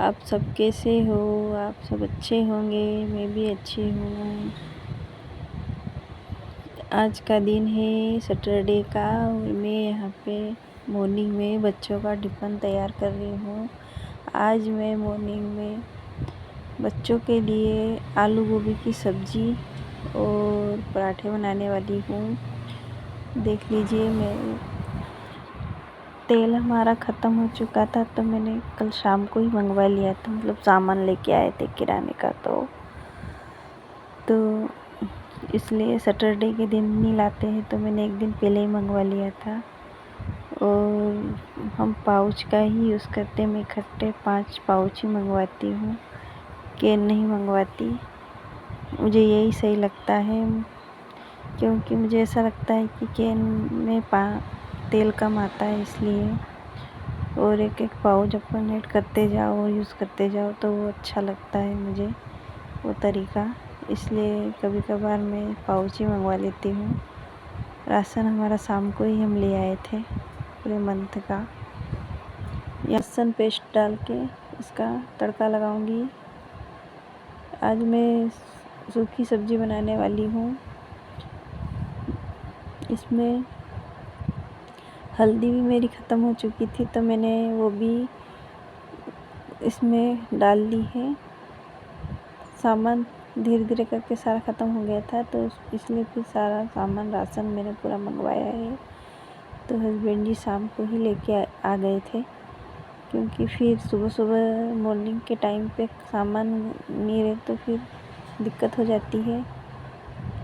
आप सब कैसे हो? आप सब अच्छे होंगे, मैं भी अच्छी हूँ। आज का दिन है सैटरडे का और मैं यहाँ पे मॉर्निंग में बच्चों का टिफ़िन तैयार कर रही हूँ। आज मैं मॉर्निंग में बच्चों के लिए आलू गोभी की सब्ज़ी और पराठे बनाने वाली हूँ। देख लीजिए, मैं तेल हमारा ख़त्म हो चुका था तो मैंने कल शाम को ही मंगवा लिया था, मतलब सामान लेके आए थे किराने का, तो इसलिए सैटरडे के दिन नहीं लाते हैं तो मैंने एक दिन पहले ही मंगवा लिया था। और हम पाउच का ही यूज़ करते हैं, मैं इकट्ठे 5 पाउच ही मंगवाती हूँ, कैन नहीं मंगवाती। मुझे यही सही लगता है, क्योंकि मुझे ऐसा लगता है कि कैन में तेल कम आता है इसलिए। और एक एक पाउच अपन ऐड करते जाओ और यूज़ करते जाओ तो वो अच्छा लगता है मुझे वो तरीका, इसलिए कभी कभार मैं पाउच ही मंगवा लेती हूँ। राशन हमारा शाम को ही हम ले आए थे पूरे मंथ का। लहसुन पेस्ट डाल के इसका तड़का लगाऊंगी। आज मैं सूखी सब्ज़ी बनाने वाली हूँ। इसमें हल्दी भी मेरी ख़त्म हो चुकी थी तो मैंने वो भी इसमें डाल दी है। सामान धीरे धीरे करके सारा ख़त्म हो गया था तो इसलिए फिर सारा सामान राशन मैंने पूरा मंगवाया है। तो हस्बैंड जी शाम को ही लेके आ गए थे, क्योंकि फिर सुबह सुबह मॉर्निंग के टाइम पे सामान नहीं रहे तो फिर दिक्कत हो जाती है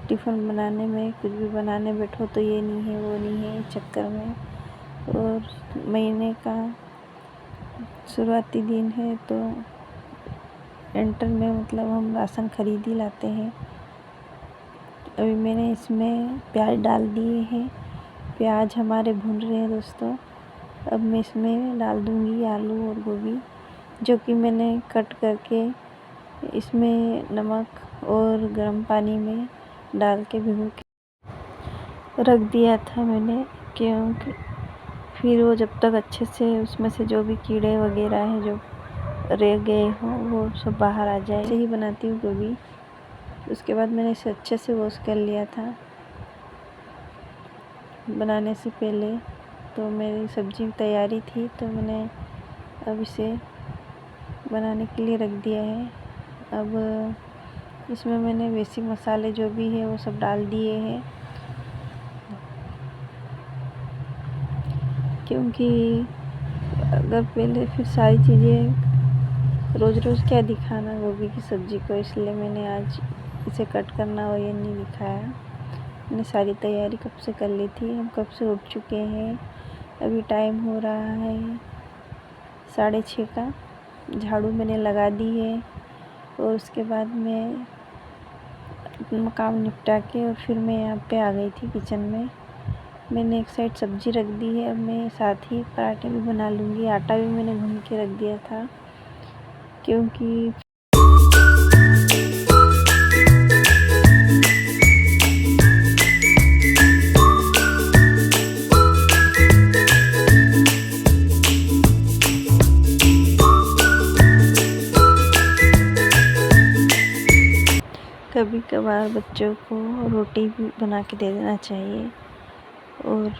टिफ़िन बनाने में। कुछ भी बनाने बैठो तो ये नहीं है वो नहीं है इस चक्कर में। और महीने का शुरुआती दिन है तो एंटर में मतलब हम राशन खरीद ही लाते हैं। अभी मैंने इसमें प्याज डाल दिए हैं, प्याज हमारे भून रहे हैं दोस्तों। अब मैं इसमें डाल दूँगी आलू और गोभी, जो कि मैंने कट करके इसमें नमक और गर्म पानी में डाल के भिगो के रख दिया था मैंने, क्योंकि फिर वो जब तक अच्छे से उसमें से जो भी कीड़े वगैरह हैं जो रह गए हों वो सब बाहर आ जाए। ऐसे ही बनाती हूँ गोभी। उसके बाद मैंने इसे अच्छे से वॉश कर लिया था बनाने से पहले। तो मेरी सब्ज़ी तैयारी थी तो मैंने अब इसे बनाने के लिए रख दिया है। अब इसमें मैंने बेसिक मसाले जो भी है वो सब डाल दिए हैं, क्योंकि अगर पहले फिर सारी चीज़ें रोज़ रोज़ क्या दिखाना गोभी की सब्ज़ी को, इसलिए मैंने आज इसे कट करना और ये नहीं दिखाया। मैंने सारी तैयारी कब से कर ली थी। हम कब से उठ चुके हैं, अभी टाइम हो रहा है 6:30 का। झाड़ू मैंने लगा दी है और उसके बाद मैं अपना काम निपटा के और फिर मैं यहाँ पे आ गई थी किचन में। मैंने एक साइड सब्ज़ी रख दी है, अब मैं साथ ही पराठे भी बना लूँगी। आटा भी मैंने भून के रख दिया था, क्योंकि कभी कभार बच्चों को रोटी भी बना के दे देना चाहिए और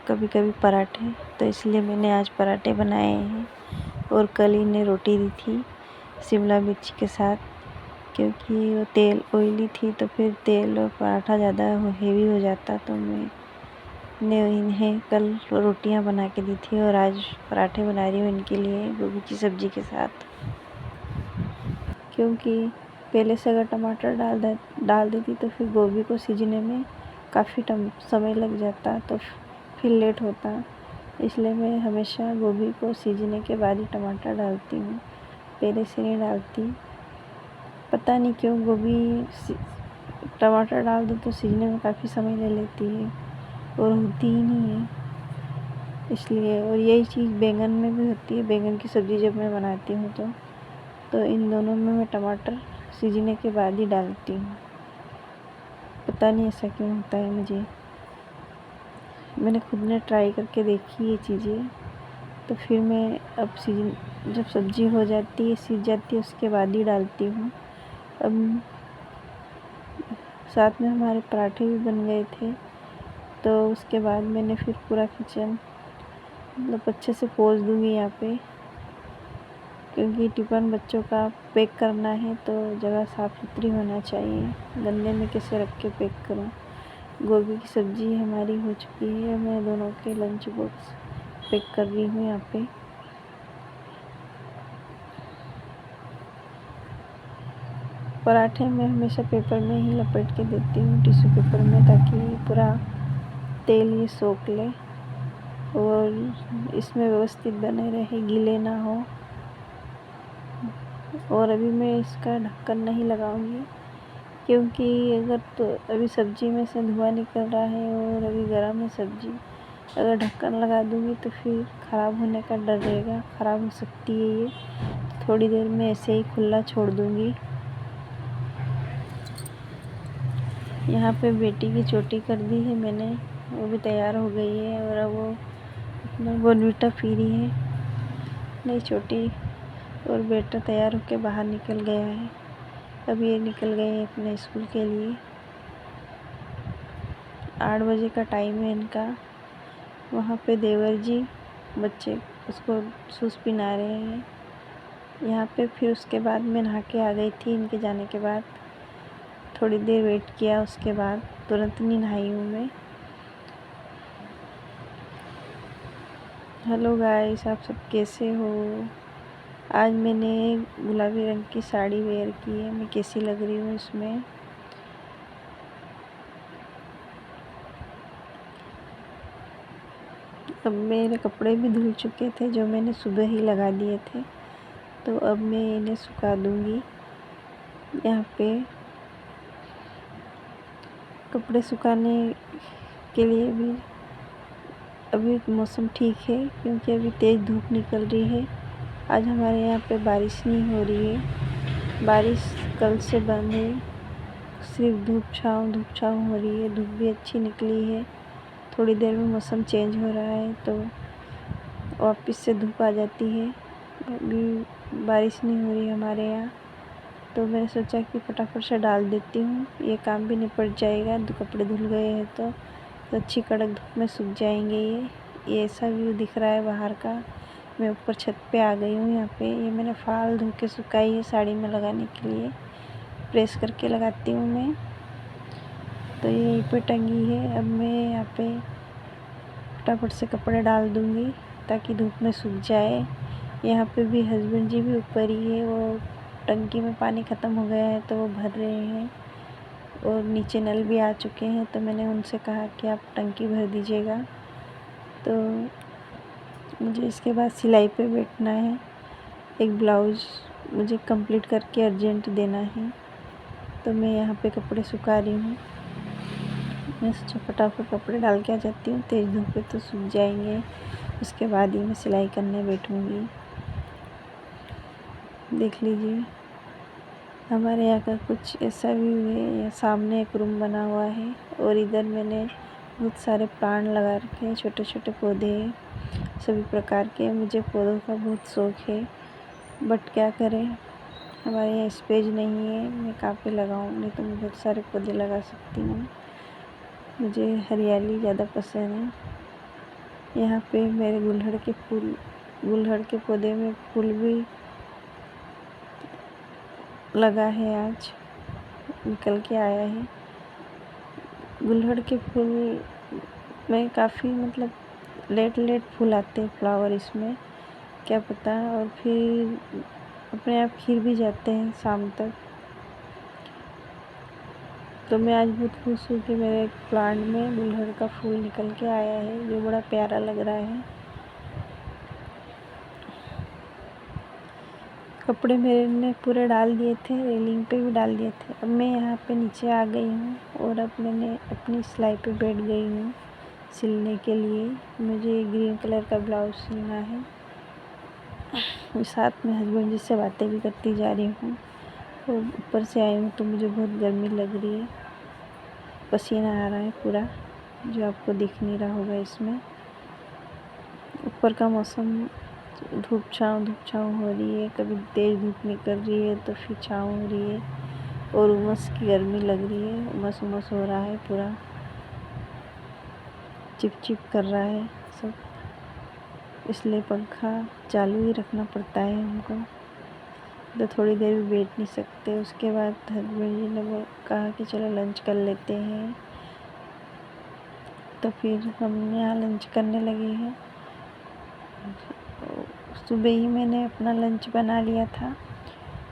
कभी कभी पराठे, तो इसलिए मैंने आज पराठे बनाए हैं। और कल ही ने रोटी दी थी शिमला मिर्च के साथ, क्योंकि वो तेल ऑयली थी तो फिर तेल और पराठा ज़्यादा हेवी हो जाता, तो मैंने इन्हें कल रोटियां बना के दी थी और आज पराठे बना रही हूँ इनके लिए गोभी की सब्ज़ी के साथ। क्योंकि पहले से अगर टमाटर डाल देती तो फिर गोभी को सीजने में काफ़ी समय लग जाता, तो फिर लेट होता। इसलिए मैं हमेशा गोभी को सीजने के बाद ही टमाटर डालती हूँ, पहले से नहीं डालती। पता नहीं क्यों गोभी टमाटर डाल दो तो सीजने में काफ़ी समय ले लेती है और होती ही नहीं है, इसलिए। और यही चीज़ बैंगन में भी होती है। बैंगन की सब्ज़ी जब मैं बनाती हूँ तो इन दोनों में मैं टमाटर सीजने के बाद ही डालती हूँ। पता नहीं ऐसा क्यों होता है मुझे। मैंने खुद ने ट्राई करके देखी ये चीज़ें, तो फिर मैं अब जब सब्ज़ी हो जाती है, सीज जाती है, उसके बाद ही डालती हूँ। अब साथ में हमारे पराठे भी बन गए थे, तो उसके बाद मैंने फिर पूरा किचन मतलब अच्छे से पोंछ दूँगी यहाँ पे, क्योंकि टिफ़िन बच्चों का पैक करना है तो जगह साफ़ सुथरी होना चाहिए। गंदे में कैसे रख के पैक करूँ। गोभी की सब्ज़ी हमारी हो चुकी है। मैं दोनों के लंच बॉक्स पैक कर रही हूँ यहाँ पे। पराठे मैं हमेशा पेपर में ही लपेट के देती हूँ, टिश्यू पेपर में, ताकि पूरा तेल ये सोख ले और इसमें व्यवस्थित बने रहे, गीले ना हो। और अभी मैं इसका ढक्कन नहीं लगाऊंगी, क्योंकि अगर तो अभी सब्ज़ी में से धुआं निकल रहा है और अभी गर्म है सब्ज़ी, अगर ढक्कन लगा दूंगी तो फिर ख़राब होने का डर रहेगा, ख़राब हो सकती है ये। थोड़ी देर में ऐसे ही खुला छोड़ दूंगी। यहाँ पे बेटी की चोटी कर दी है मैंने, वो भी तैयार हो गई है और अब वो अपना बोर्नवीटा पी रही है। नई चोटी और बेटा तैयार होकर बाहर निकल गया है। अब ये निकल गए हैं अपने स्कूल के लिए। 8 बजे का टाइम है इनका। वहाँ पे देवर जी बच्चे उसको शूज़ पहना रहे हैं यहाँ पे। फिर उसके बाद मैं नहा के आ गई थी इनके जाने के बाद। थोड़ी देर वेट किया, उसके बाद तुरंत नहीं नहाई हूँ मैं। हेलो गाइस, आप सब कैसे हो। आज मैंने गुलाबी रंग की साड़ी वेयर की है। मैं कैसी लग रही हूँ इसमें। अब मेरे कपड़े भी धुल चुके थे जो मैंने सुबह ही लगा दिए थे, तो अब मैं इन्हें सुखा दूँगी। यहाँ पे कपड़े सुखाने के लिए भी अभी मौसम ठीक है, क्योंकि अभी तेज़ धूप निकल रही है। आज हमारे यहाँ पे बारिश नहीं हो रही है। बारिश कल से बंद है, सिर्फ धूप छाँव हो रही है। धूप भी अच्छी निकली है। थोड़ी देर में मौसम चेंज हो रहा है तो वापस से धूप आ जाती है। अभी बारिश नहीं हो रही हमारे यहाँ, तो मैंने सोचा कि फटाफट से डाल देती हूँ, ये काम भी निपट जाएगा। कपड़े धुल गए हैं तो अच्छी कड़क धूप में सूख जाएंगे ये ऐसा व्यू दिख रहा है बाहर का। मैं ऊपर छत पे आ गई हूँ। यहाँ पे ये मैंने फाल धो के सुखाई है साड़ी में लगाने के लिए। प्रेस करके लगाती हूँ मैं, तो ये यहीं पे टंगी है। अब मैं यहाँ पे फटाफट से कपड़े डाल दूँगी ताकि धूप में सूख जाए। यहाँ पे भी हस्बैंड जी भी ऊपर ही है। वो टंकी में पानी ख़त्म हो गया है तो वो भर रहे हैं और नीचे नल भी आ चुके हैं, तो मैंने उनसे कहा कि आप टंकी भर दीजिएगा। तो मुझे इसके बाद सिलाई पे बैठना है। एक ब्लाउज़ मुझे कंप्लीट करके अर्जेंट देना है, तो मैं यहाँ पे कपड़े सुखा रही हूँ। मैं सोचा फटाफट कपड़े डाल के आ जाती हूँ, तेज़ धूप पे तो सूख जाएंगे। उसके बाद ही मैं सिलाई करने बैठूँगी। देख लीजिए हमारे यहाँ का कुछ ऐसा व्यू है। यहाँ सामने एक रूम बना हुआ है और इधर मैंने बहुत सारे प्लांट लगा रखे हैं, छोटे छोटे पौधे सभी प्रकार के। मुझे पौधों का बहुत शौक़ है, बट क्या करें, हमारे यहाँ स्पेस नहीं है। मैं कहाँ पे लगाऊँ, नहीं तो मैं बहुत सारे पौधे लगा सकती हूँ। मुझे हरियाली ज़्यादा पसंद है। यहाँ पे मेरे गुलहड़ के पौधे में फूल भी लगा है, आज निकल के आया है। गुलहड़ के फूल में काफ़ी मतलब लेट फूल आते हैं, फ्लावर इसमें, क्या पता। और फिर अपने आप खिल भी जाते हैं शाम तक। तो मैं आज बहुत खुश हूँ कि मेरे प्लांट में गुलहड़ का फूल निकल के आया है, जो बड़ा प्यारा लग रहा है। कपड़े मेरे ने पूरे डाल दिए थे, रेलिंग पे भी डाल दिए थे। अब मैं यहाँ पे नीचे आ गई हूँ और अब मैंने अपनी सिलाई पे बैठ गई हूँ सिलने के लिए। मुझे ग्रीन कलर का ब्लाउज सिलना है। साथ में हस्बैंड जी से बातें भी करती जा रही हूँ। और ऊपर से आई हूँ तो मुझे बहुत गर्मी लग रही है, पसीना आ रहा है पूरा, जो आपको दिख नहीं रहा होगा इसमें। ऊपर का मौसम धूप छाँव हो रही है, कभी तेज़ धूप निकल रही है तो फिर छाँव हो रही है, और उमस की गर्मी लग रही है, उमस हो रहा है, पूरा चिप कर रहा है सब, इसलिए पंखा चालू ही रखना पड़ता है हमको, तो थोड़ी देर भी बैठ नहीं सकते। उसके बाद हस्बैंड जी ने कहा कि चलो लंच कर लेते हैं, तो फिर हम यहाँ लंच करने लगे हैं। सुबह ही मैंने अपना लंच बना लिया था,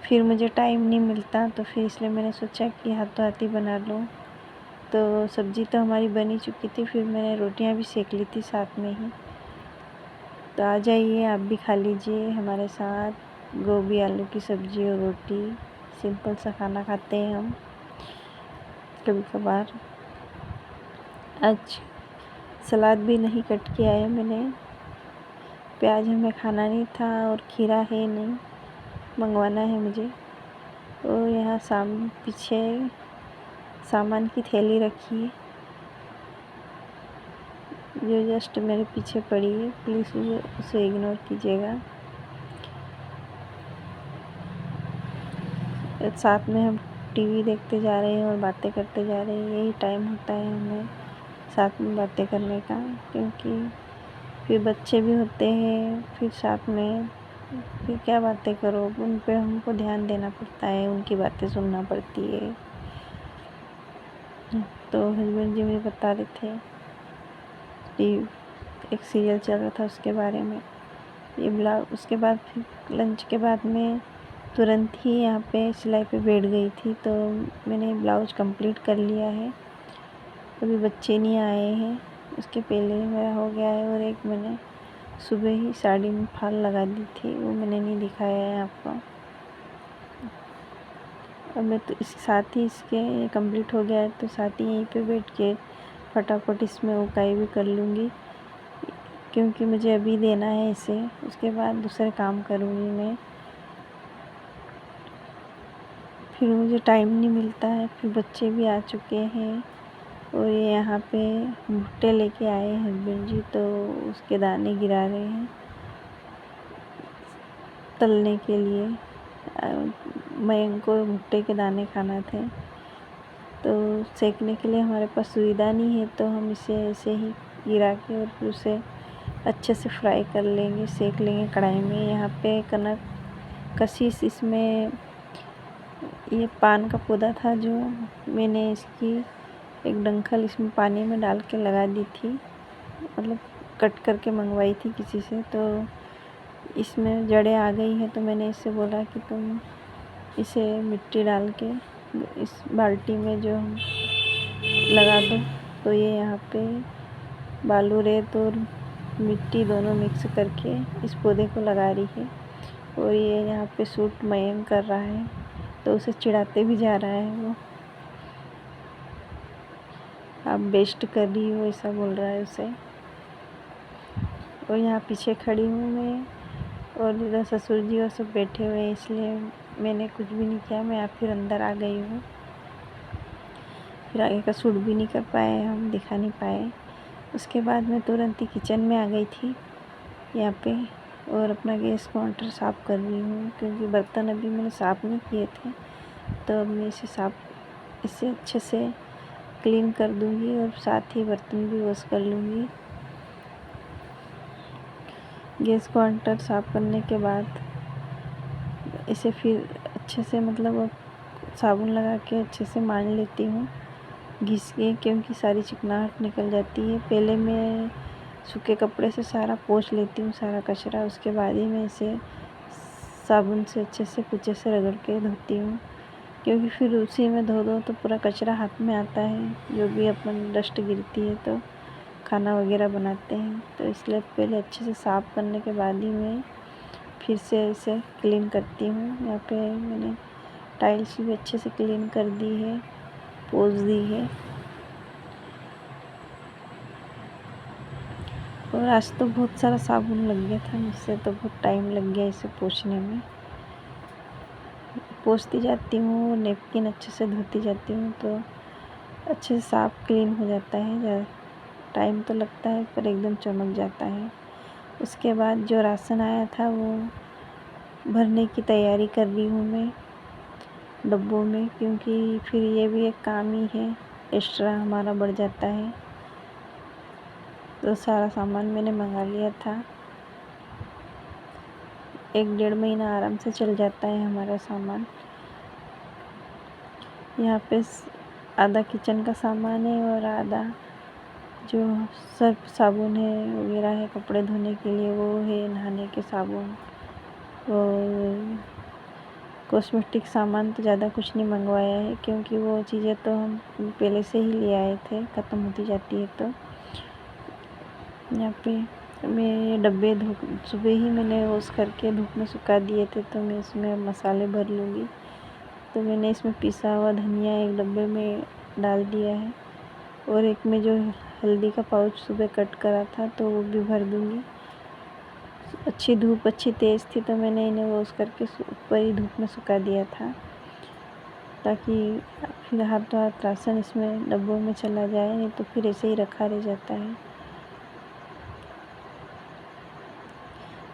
फिर मुझे टाइम नहीं मिलता, तो फिर इसलिए मैंने सोचा कि हाथों हाथ ही बना लूँ। तो सब्ज़ी तो हमारी बनी चुकी थी, फिर मैंने रोटियां भी सेक ली थी साथ में ही। तो आ जाइए, आप भी खा लीजिए हमारे साथ, गोभी आलू की सब्ज़ी और रोटी। सिंपल सा खाना खाते हैं हम कभी कभार। आज सलाद भी नहीं कट के आया मैंने, प्याज हमें खाना नहीं था और खीरा है नहीं, मंगवाना है मुझे। और यहाँ पीछे सामान की थैली रखी है जो जस्ट मेरे पीछे पड़ी है, प्लीज़ उसे इग्नोर कीजिएगा। साथ में हम टीवी देखते जा रहे हैं और बातें करते जा रहे हैं, यही टाइम होता है हमें साथ में बातें करने का, क्योंकि फिर बच्चे भी होते हैं, फिर साथ में फिर क्या बातें करो, उन पे हमको ध्यान देना पड़ता है, उनकी बातें सुनना पड़ती है। तो हस्बैंड जी मुझे बता रहे थे कि एक सीरियल चल रहा था उसके बारे में, ये ब्लाउज। उसके बाद फिर लंच के बाद में तुरंत ही यहाँ पे सिलाई पे बैठ गई थी, तो मैंने ब्लाउज कंप्लीट कर लिया है। अभी बच्चे नहीं आए हैं, उसके पहले मेरा हो गया है। और एक मैंने सुबह ही साड़ी में फाल लगा दी थी, वो मैंने नहीं दिखाया है आपको। अब मैं तो इसके साथ ही इसके कंप्लीट हो गया है, तो साथ ही यहीं पे बैठ के फटाफट इसमें उकाई भी कर लूँगी, क्योंकि मुझे अभी देना है इसे, उसके बाद दूसरे काम करूँगी मैं। फिर मुझे टाइम नहीं मिलता है, फिर बच्चे भी आ चुके हैं, और ये यहाँ पे भुट्टे लेके आए हस्बैंड जी, तो उसके दाने गिरा रहे हैं तलने के लिए। मयंक को भुट्टे के दाने खाना थे, तो सेकने के लिए हमारे पास सुविधा नहीं है, तो हम इसे ऐसे ही गिरा के और फिर उसे अच्छे से फ्राई कर लेंगे, सेक लेंगे कढ़ाई में। यहाँ पे कनक कशीस, इसमें ये पान का पौधा था जो मैंने इसकी एक डंखल इसमें पानी में डाल के लगा दी थी, मतलब कट करके मंगवाई थी किसी से, तो इसमें जड़ें आ गई हैं, तो मैंने इससे बोला कि तुम इसे मिट्टी डाल के इस बाल्टी में जो हम लगा दो। तो ये यहाँ पे बालू रेत और मिट्टी दोनों मिक्स करके इस पौधे को लगा रही है, और ये यहाँ पे सूट मयंक कर रहा है, तो उसे चिढ़ाते भी जा रहा है वो, आप बेस्ट कर रही हो ऐसा बोल रहा है उसे। और यहाँ पीछे खड़ी हूँ मैं, और इधर ससुर जी और सब बैठे हुए हैं, इसलिए मैंने कुछ भी नहीं किया, मैं फिर अंदर आ गई हूँ। फिर आगे का शूट भी नहीं कर पाए, हम दिखा नहीं पाए। उसके बाद मैं तुरंत ही किचन में आ गई थी यहाँ पे, और अपना गैस काउंटर साफ़ कर रही हूँ, क्योंकि बर्तन अभी मैंने साफ़ नहीं किए थे, तो अब मैं इसे अच्छे से क्लीन कर दूँगी, और साथ ही बर्तन भी वॉश कर लूँगी। गैस काउंटर साफ़ करने के बाद इसे फिर अच्छे से, मतलब साबुन लगा के अच्छे से मान लेती हूँ घिस के, क्योंकि सारी चिकनाहट निकल जाती है। पहले मैं सूखे कपड़े से सारा पोंछ लेती हूँ सारा कचरा, उसके बाद ही मैं इसे साबुन से अच्छे से कुचे से रगड़ के धोती हूँ, क्योंकि फिर उसी में धो दो तो पूरा कचरा हाथ में आता है, जो भी अपन डस्ट गिरती है तो खाना वगैरह बनाते हैं, तो इसलिए पहले अच्छे से साफ़ करने के बाद ही मैं फिर से इसे क्लीन करती हूँ। यहाँ पे मैंने टाइल्स भी अच्छे से क्लीन कर दी है, पोंछ दी है। और आज तो बहुत सारा साबुन लग गया था मुझसे, तो बहुत टाइम लग गया इसे पोंछने में। पोंछती जाती हूँ और नेपकिन अच्छे से धोती जाती हूँ, तो अच्छे से साफ़ क्लीन हो जाता है। ज़्यादा टाइम तो लगता है पर एकदम चमक जाता है। उसके बाद जो राशन आया था वो भरने की तैयारी कर रही हूँ मैं डब्बों में, क्योंकि फिर ये भी एक काम ही है, एक्स्ट्रा हमारा बढ़ जाता है। तो सारा सामान मैंने मंगा लिया था। 1-1.5 महीना आराम से चल जाता है हमारा सामान। यहाँ पे आधा किचन का सामान है और आधा जो सर्फ साबुन है वगैरह है कपड़े धोने के लिए, वो है नहाने के साबुन। और कॉस्मेटिक सामान तो ज़्यादा कुछ नहीं मंगवाया है, क्योंकि वो चीज़ें तो हम पहले से ही ले आए थे, ख़त्म होती जाती है। तो यहाँ पे मैं ये डब्बे सुबह ही मैंने वॉश करके धूप में सुखा दिए थे, तो मैं इसमें मसाले भर लूँगी। तो मैंने इसमें पिसा हुआ धनिया एक डब्बे में डाल दिया है, और एक में जो हल्दी का पाउच सुबह कट करा था तो वो भी भर दूँगी। अच्छी धूप अच्छी तेज़ थी, तो मैंने इन्हें वॉश करके ऊपर ही धूप में सुखा दिया था, ताकि फिर हाथों हाथ राशन इसमें डब्बों में चला जाए, नहीं तो फिर ऐसे ही रखा रह जाता है।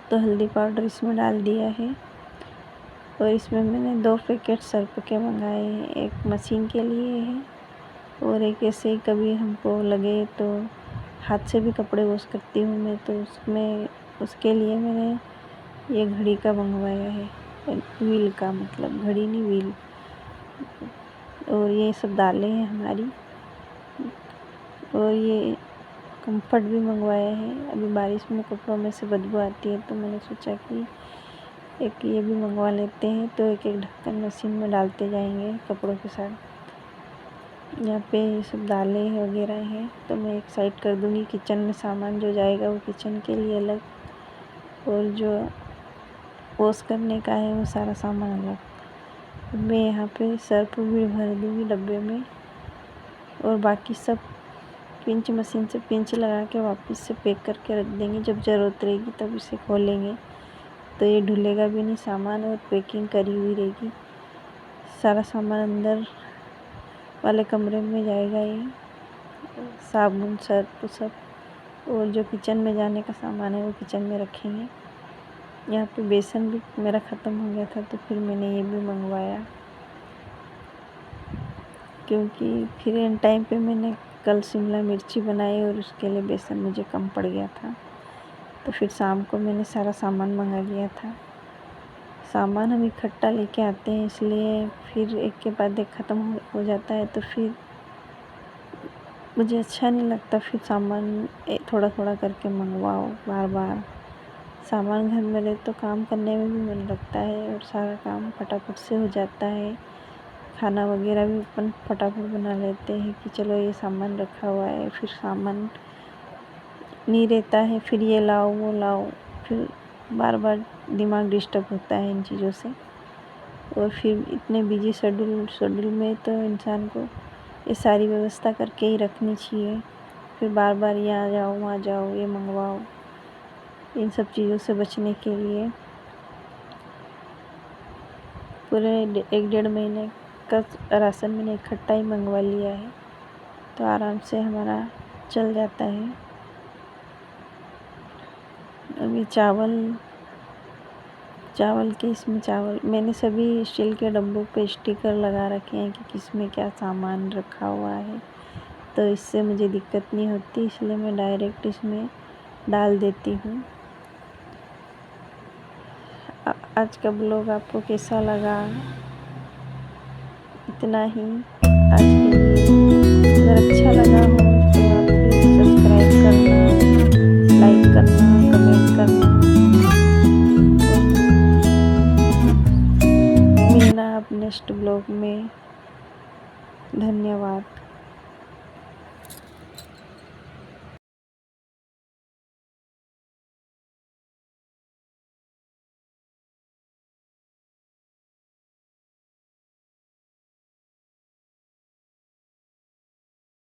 तो हल्दी पाउडर इसमें डाल दिया है, और इसमें मैंने 2 पैकेट सर्फ के मंगाए हैं। एक मशीन के लिए है, और एक ऐसे ही कभी हमको लगे तो हाथ से भी कपड़े वॉश करती हूँ मैं, तो उसके लिए मैंने ये घड़ी का मंगवाया है, व्हील का, मतलब घड़ी नहीं, व्हील। और ये सब दालें हैं हमारी, और ये कंफर्ट भी मंगवाया है। अभी बारिश में कपड़ों में से बदबू आती है, तो मैंने सोचा कि एक ये भी मंगवा लेते हैं। तो एक एक ढक्कन मशीन में डालते जाएंगे कपड़ों के साथ। यहाँ पे ये सब दालें वगैरह हैं, तो मैं एक साइड कर दूँगी। किचन में सामान जो जाएगा वो किचन के लिए अलग, और जो वॉश करने का है वो सारा सामान अलग। मैं यहाँ पे सर्फ भी भर दूँगी डब्बे में, और बाकी सब पिंच मशीन से पिंच लगा के वापस से पैक करके रख देंगे। जब ज़रूरत रहेगी तब इसे खोलेंगे, तो ये ढुलेगा भी नहीं सामान, और पैकिंग करी हुई रहेगी। सारा सामान अंदर वाले कमरे में जाएगा, ये साबुन सर्फ सब। और जो किचन में जाने का सामान है वो किचन में रखेंगे। यहाँ पे बेसन भी मेरा ख़त्म हो गया था, तो फिर मैंने ये भी मंगवाया, क्योंकि फिर इन टाइम पे मैंने कल शिमला मिर्ची बनाई और उसके लिए बेसन मुझे कम पड़ गया था, तो फिर शाम को मैंने सारा सामान मंगा लिया था। सामान हम इकट्ठा लेके आते हैं, इसलिए फिर एक के बाद एक ख़त्म हो जाता है, तो फिर मुझे अच्छा नहीं लगता। फिर सामान थोड़ा थोड़ा करके मंगवाओ बार बार। सामान घर में रहे तो काम करने में भी मन लगता है, और सारा काम फटाफट से हो जाता है। खाना वगैरह भी अपन फटाफट बना लेते हैं कि चलो ये सामान रखा हुआ है, फिर सामान नहीं रहता है, फिर ये लाओ वो लाओ, फिर बार बार दिमाग डिस्टर्ब होता है इन चीज़ों से। और फिर इतने बिजी शेड्यूल में तो इंसान को ये सारी व्यवस्था करके ही रखनी चाहिए। फिर बार बार यहाँ जाओ वहाँ जाओ, ये मंगवाओ, इन सब चीज़ों से बचने के लिए पूरे 1-1.5 महीने का राशन मैंने इकट्ठा ही मंगवा लिया है, तो आराम से हमारा चल जाता है। अभी चावल के इसमें चावल मैंने सभी स्टील के डब्बों पे स्टिकर लगा रखे हैं कि किस में क्या सामान रखा हुआ है, तो इससे मुझे दिक्कत नहीं होती, इसलिए मैं डायरेक्ट इसमें डाल देती हूँ। आज का ब्लॉग आपको कैसा लगा? इतना ही आज के लिए। अगर अच्छा लगा हो तो आप प्लीज़ सब्सक्राइब करना, लाइक करना, कमेंट करना, और मिलना आप नेक्स्ट ब्लॉग में। धन्यवाद।